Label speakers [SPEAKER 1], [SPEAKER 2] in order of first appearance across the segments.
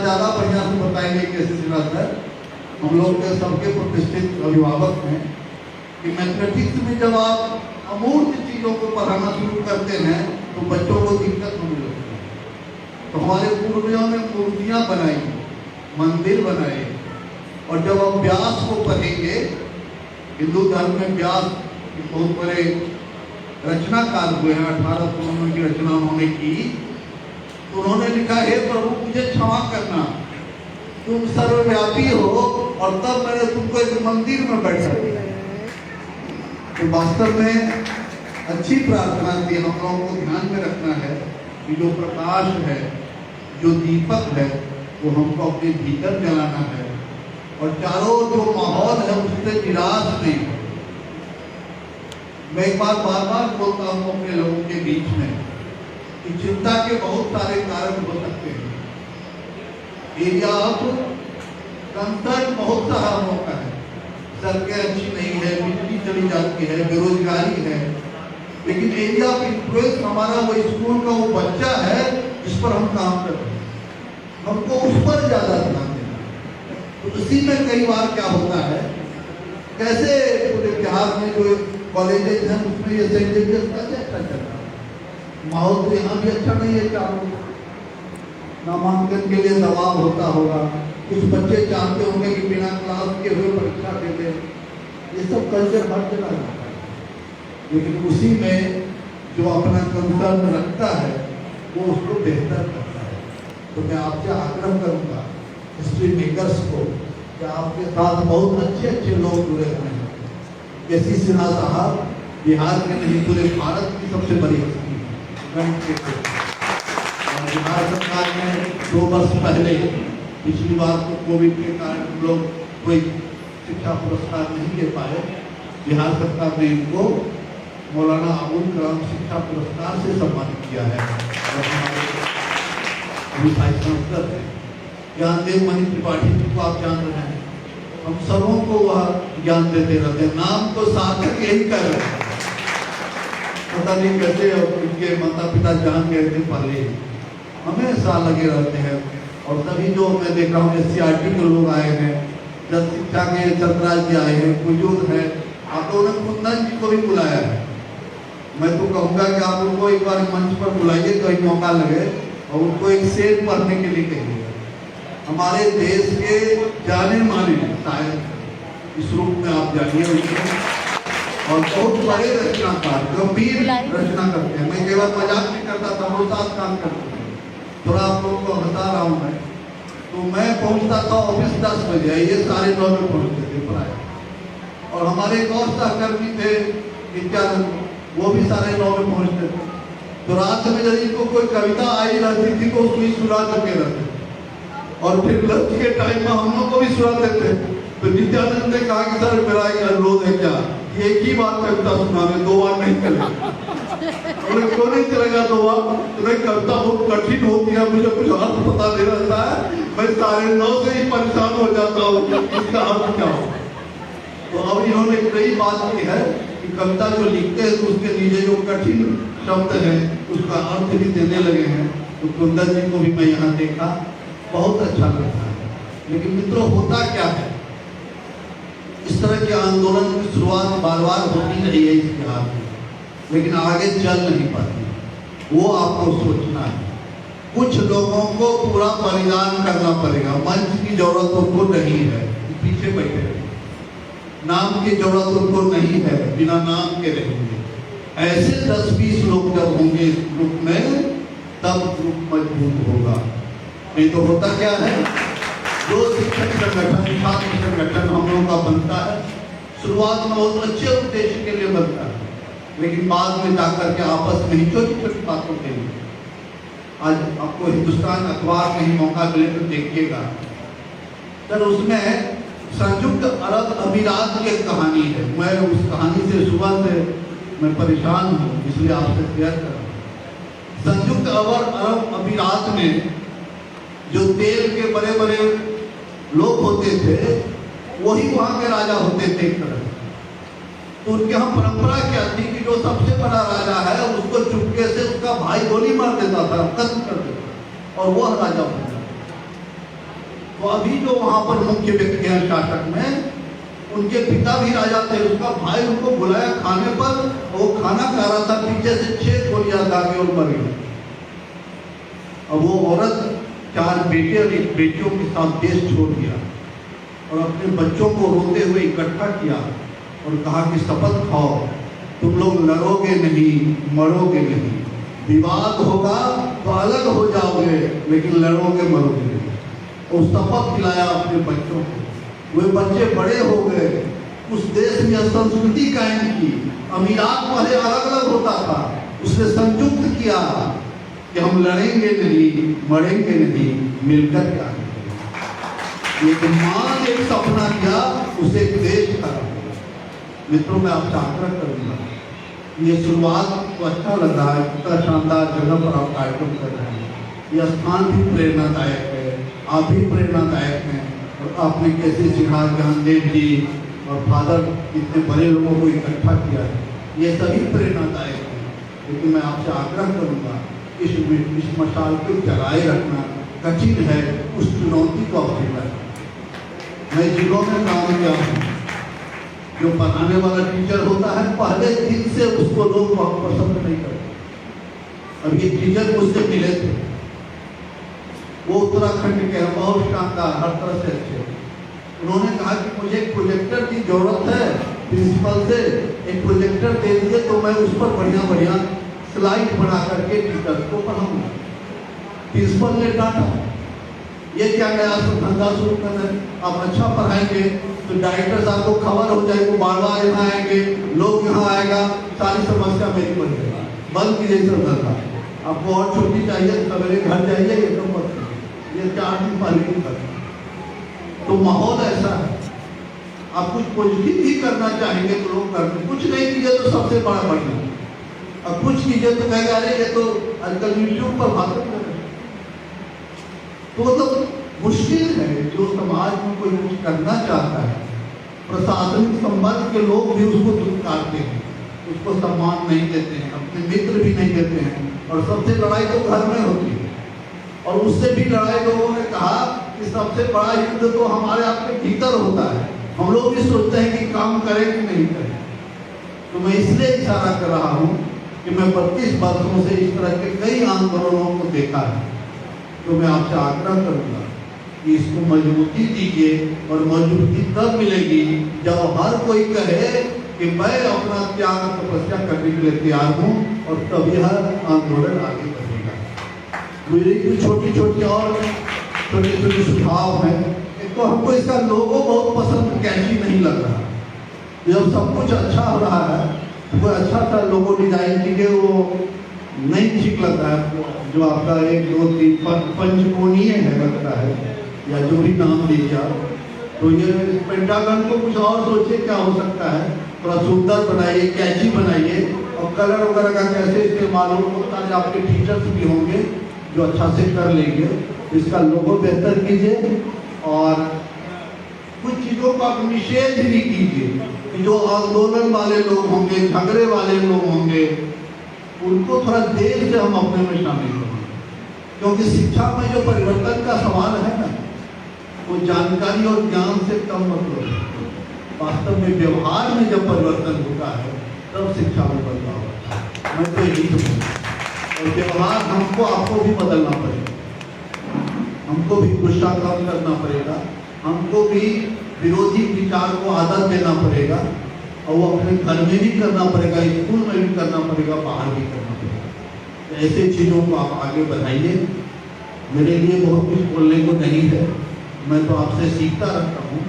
[SPEAKER 1] ज़्यादा बढ़िया से बताएंगे कैसे सर, हम लोग के सबके प्रतिष्ठित अभिभावक हैं कि मैथमेटिक्स में जब आप अमूर्त चीज़ों को पढ़ाना शुरू करते हैं तो बच्चों को दिक्कत होने लगती है। तो हमारे पूर्वजों ने मूर्तियाँ बनाई, मंदिर बनाए, और जब आप व्यास को पढ़ेंगे, हिंदू धर्म में व्यास बहुत बड़े रचनाकार हुए हैं, 18 पुराणों की रचना उन्होंने की। तो उन्होंने लिखा, हे प्रभु मुझे क्षमा करना, तुम सर्वव्यापी हो और तब मैंने तुमको एक मंदिर में बैठा दिया। तो वास्तव में अच्छी प्रार्थना थी, हम लोगों को ध्यान में रखना है कि जो प्रकाश है, जो दीपक है, वो हमको अपने भीतर जलाना है, और चारों जो माहौल है उससे निराश नहीं। मैं एक बार बार बार बोलता हूँ अपने लोगों के बीच में कि चिंता के बहुत सारे कारण हो सकते हैं। एरिया ऑफ कंसर्न बहुत सारा मौका है, सड़कें अच्छी नहीं है, बिजली चली जाती है, बेरोजगारी है, लेकिन एरिया ऑफ इन्फ्लुएंस हमारा वो स्कूल का वो बच्चा है जिस पर हम काम कर रहे हैं, हमको उस पर ज्यादा ध्यान देना। तो इसी में कई बार क्या होता है, कैसे पूरे बिहार में जो कॉलेजेस हैं उसमें ये सेंट जेवियर्स का अच्छा चल रहा है, माहौल तो यहाँ भी अच्छा नहीं है, चारों नामांकन के लिए दबाव होता होगा, कुछ बच्चे चाहते होंगे कि बिना क्लास के हुए परीक्षा दे दें, ये सब कल्चर हर जगह रहता है। लेकिन उसी में जो अपना कंसर्न रखता है वो उसको बेहतर करता है। तो मैं आपसे आग्रह करूंगा हिस्ट्री मेकर्स को कि आपके साथ बहुत अच्छे अच्छे लोग जुड़े हुए हैं। जैसी सिन्हा साहब बिहार के नहीं पूरे भारत की सबसे बड़ी हस्ती है। बिहार सरकार ने 2 वर्ष पहले, पिछली बार तो कोविड के कारण हम लोग कोई शिक्षा पुरस्कार नहीं दे पाए, बिहार सरकार ने इनको मौलाना अबुल कलाम शिक्षा पुरस्कार से सम्मानित किया है। ज्ञानदेव मणि त्रिपाठी जी को आप जान रहे हैं, हम सबों को वह ज्ञान देते रहते हैं, नाम को सार्थक यही कर रहे हैं। पता नहीं कैसे उनके माता पिता जान गए थे पहले, हमेशा लगे रहते हैं। और तभी जो मैं देख रहा हूँ SCRT के लोग आए हैं, जब शिक्षा के चतराज जी आए हैं, बुजुर्ग है, आप लोगों ने कुंदन जी को भी बुलाया है। मैं तो कहूँगा कि आप उनको एक बार मंच पर बुलाइए, कहीं मौका लगे, और उनको एक शेर पढ़ने के लिए कहिए। हमारे देश के जाने माने शायद इस रूप में आप जानिए उनको, और बहुत बड़े रचनाकार, गंभीर रचना करते हैं। मैं कई बार मजाक नहीं करता था, वो साथ काम करते हैं। थोड़ा आप लोगों को बता रहा हूँ मैं, तो मैं पहुँचता था ऑफिस 10 बजे, ये 9:30 में पहुँचते थे प्राय। और हमारे एक और सहकर्मी थे नित्यानंद, वो भी 9:30 में पहुँचते थे। तो रात में यदि इनको कोई कविता आई रहती थी तो उसको ही सुना करके रहते, और फिर लंच के टाइम में हम लोग को भी सुनाते थे। तो नित्यानंद ने कहा कि सर मेरा एक अनुरोध है, क्या एक ही बार कविता सुनावे, 2 बार नहीं चलेगा। क्यों नहीं चलेगा 2 बार? तो कविता बहुत कठिन होती है, मुझे कुछ अर्थ पता नहीं रहता है, मैं 9:30 से ही परेशान हो जाता हूँ इसका अर्थ क्या हो। तो अब इन्होंने एक नई बात की है कि कविता जो लिखते हैं तो उसके नीचे जो कठिन शब्द है उसका अर्थ भी देने लगे हैं। तो कुंदन जी को भी मैं यहाँ देखा, बहुत अच्छा लगता है। लेकिन मित्रों, होता क्या है, इस तरह के आंदोलन की शुरुआत बार बार होती रही है इस बिहार में, लेकिन आगे चल नहीं पाती। वो आपको सोचना है, कुछ लोगों को पूरा बलिदान करना पड़ेगा। मंच की जरूरत उनको नहीं है, पीछे बैठे रहे, नाम की जरूरत उनको नहीं है, बिना नाम के रहेंगे। ऐसे 10-20 लोग जब होंगे इस ग्रुप में, तब ग्रुप मजबूत होगा। नहीं तो होता क्या है, जो शिक्षक संगठन, छात्र संगठन हम लोगों का बनता है, शुरुआत में बहुत अच्छे उद्देश्य के लिए बनता है, लेकिन बाद में जाकर के आपस में ही छोटी छोटी बातों के लिए। आज आपको हिंदुस्तान अखबार में ही मौका मिले तो देखिएगा, सर उसमें संयुक्त अरब अमीरात की एक कहानी है। मैं उस कहानी से सुबह से मैं परेशान हूँ, इसलिए आपसे शेयर कर रहा हूँ। संयुक्त अरब अमीरात में जो तेल के बड़े बड़े लोग होते थे, वही वहाँ के राजा होते थे एक तरह। तो उनके यहाँ परंपरा क्या थी कि जो सबसे बड़ा राजा है उसको चुपके से उसका भाई गोली मार देता था, खत्म कर देता, और वह राजा बन जाता। तो अभी जो वहां पर मुख्य व्यक्ति हैं शासक में, उनके पिता भी राजा थे, उसका भाई उनको बुलाया खाने पर, वो खाना खा रहा था, पीछे से 6 गोलियां दागे और मर गई। अब वो औरत 4 बेटे और 1 बेटियों के साथ देश छोड़ दिया और अपने बच्चों को रोते हुए इकट्ठा किया और कहा कि शपथ खाओ, तुम लोग लड़ोगे नहीं, मरोगे नहीं, विवाद होगा तो अलग हो जाओगे, लेकिन लड़ोगे मरोगे नहीं। और शपथ दिलाया अपने बच्चों को। वे बच्चे बड़े हो गए, उस देश में संस्कृति कायम की। अमीरात पहले अलग अलग होता था, उसने संयुक्त किया कि हम लड़ेंगे नहीं, मरेंगे नहीं, मिलकर क्या करेंगे। एक मां ने एक सपना किया, उसे एक देश खड़ा। मित्रों, मैं आपसे आग्रह करूंगा, ये शुरुआत तो अच्छा लग रहा है, इतना शानदार जगह पर आप कार्यक्रम कर रहे हैं, यह स्थान भी प्रेरणादायक है, आप भी प्रेरणादायक हैं। और आपने कैसे सिखा ज्ञानदेव जी और फादर इतने बड़े लोगों को इकट्ठा किया है, ये सभी प्रेरणादायक हैं। लेकिन मैं आपसे आग्रह करूंगा, इस मशाल को जलाए रखना कठिन है, उस चुनौती को अपना। मैं जिलों में काम किया हूँ, जो पढ़ाने वाला टीचर होता है, पहले दिन से उसको लोग बहुत पसंद नहीं करते। अब ये टीचर मुझसे मिले थे, वो उत्तराखंड के हैं, बहुत शानदार, हर तरह से अच्छे। उन्होंने कहा कि मुझे एक प्रोजेक्टर की जरूरत है, प्रिंसिपल से एक प्रोजेक्टर दे दिए तो मैं उस पर बढ़िया बढ़िया स्लाइड बना करके टीचर को पढ़ाऊंगा। प्रिंसिपल ने डांटा, ये क्या नया धंधा शुरू कर रहे हैं, आप अच्छा पढ़ाएंगे तो डायरेक्टर साहब को खबर हो जाएगी, बार बार यहाँ आएंगे, लोग यहाँ आएगा, सारी समस्या मेरी बन जाएगी। बंद कीजिए सब धंधा, आपको और छुट्टी चाहिए सवेरे घर जाइए, ये तो मत करिए, ये 4 दिन पहले ही कर। तो माहौल ऐसा है, आप कुछ पॉजिटिव भी करना चाहेंगे तो लोग करते, कुछ नहीं कीजिए तो सबसे बड़ा बढ़िया, अब कुछ कीजिए तो कहेगा अरे ये तो आजकल यूट्यूब पर भाषण कर रहे हैं। तो मतलब मुश्किल है, जो समाज में कोई कुछ करना चाहता है, प्रशासनिक संबंध के लोग भी उसको दुत्कारते हैं, उसको सम्मान नहीं देते हैं, अपने मित्र भी नहीं देते हैं, और सबसे लड़ाई तो घर में होती है। और उससे भी लड़ाई लोगों ने कहा कि सबसे बड़ा युद्ध तो हमारे आपके भीतर होता है, हम लोग भी सोचते हैं कि काम करें कि नहीं करें। तो मैं इसलिए इशारा कर रहा हूँ कि मैं 32 वर्षों से इस तरह के कई आंदोलनों को देखा है। तो मैं आपसे आग्रह करूँगा कि इसको मजबूती दीजिए, और मजबूती तब मिलेगी जब हर कोई कहे कि मैं अपना त्याग तपस्या करने के लिए तैयार हूँ, और तब यह आंदोलन आगे बढ़ेगा। मेरी कुछ छोटी छोटी और छोटे छोटे सुझाव हैं। एक तो हमको इसका लोगो बहुत पसंद, कैची नहीं लग रहा। जब सब कुछ अच्छा हो रहा है, कोई अच्छा सा लोगो डिजाइन कीजिए, वो नहीं ठीक लगता है। जो आपका 1 2 3 पंचकोणीय है लगता है, या जो भी नाम दीजिए आप, तो ये पेंटागन को कुछ और सोचिए क्या हो सकता है, थोड़ा सुंदर बनाइए, कैची बनाइए, और कलर वगैरह का कैसे इस्तेमाल हो, बहुत सारे आपके टीचर्स भी होंगे जो अच्छा से कर लेंगे। इसका लोगो बेहतर कीजिए, और कुछ चीज़ों का आप निषेध भी कीजिए कि जो आंदोलन वाले लोग होंगे, झगड़े वाले लोग होंगे, उनको थोड़ा देर से हम अपने में शामिल करें। क्योंकि शिक्षा में जो परिवर्तन का सवाल है ना, वो जानकारी और ज्ञान से कम मतलब है। वास्तव में व्यवहार में जब परिवर्तन होता है तब शिक्षा में बदलाव होता है। मैं तो यही समझूँ, और व्यवहार हमको आपको भी बदलना पड़ेगा, हमको भी गुस्सा कम करना पड़ेगा, हमको भी विरोधी विचार को आदत देना पड़ेगा, और वो अपने घर में भी करना पड़ेगा, स्कूल में भी करना पड़ेगा, बाहर भी करना पड़ेगा। तो ऐसे चीज़ों को आप आगे बढ़ाइए। मेरे लिए बहुत कुछ बोलने को नहीं है, मैं तो आपसे सीखता रहता हूँ।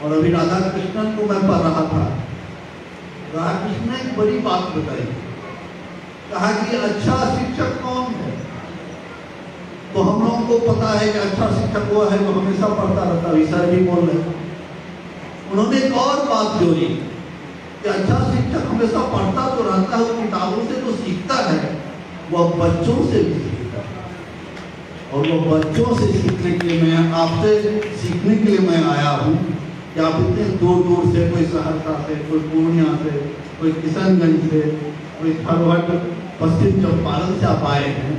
[SPEAKER 1] और अभी राधा कृष्णन को मैं पढ़ रहा था, राधा कृष्ण ने एक बड़ी बात बताई, कहा कि अच्छा शिक्षक कौन है। तो हम लोगों को पता है कि अच्छा शिक्षक वो है जो हमेशा पढ़ता रहता है, सर भी बोल रहे। उन्होंने एक और बात जोड़ी कि अच्छा शिक्षक हमेशा पढ़ता तो रहता है, किताबों से तो सीखता है, वह बच्चों से भी सीखता है। और वो बच्चों से सीखने के लिए मैं आपसे सीखने के लिए मैं आया हूँ कि आप इतने दूर दूर से, कोई सहरसा से, कोई पूर्णिया से, कोई किशनगंज से, कोई खरवट पश्चिम चंपारण से आप आए हैं,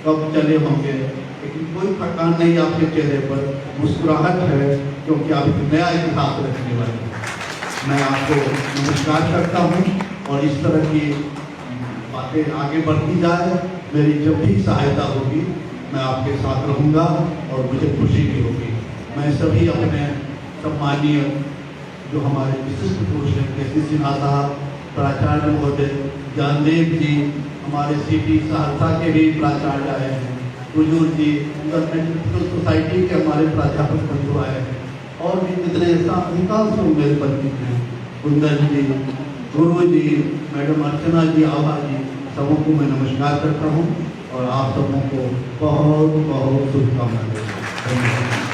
[SPEAKER 1] कब चले होंगे, लेकिन कोई थकान नहीं आपके चेहरे पर, मुस्कुराहट है, क्योंकि आप एक नया इतिहास रखने वाले हैं। मैं आपको नमस्कार करता हूँ और इस तरह की बातें आगे बढ़ती जाए। मेरी जब भी सहायता होगी मैं आपके साथ रहूँगा और मुझे खुशी भी होगी। मैं सभी अपने सम्मानीय जो हमारे विशिष्ट पुरुष हैं, के सी सिन्हा साहब, प्राचार्य महोदय, ज्ञानदेव जी, हमारे सिटी सहरसा के भी प्राचार्य आए हैं, हुजूर जी, गवर्नमेंट सोसाइटी के हमारे प्राध्यापक बंधु आए हैं, और भी कितने अधिकांश लोग मेरे परिचित हैं, कुंदन जी, गुरु जी, मैडम अर्चना जी, आभा जी, सबों को मैं नमस्कार करता हूँ और आप सबों को बहुत बहुत शुभकामनाएं देता हूँ। धन्यवाद।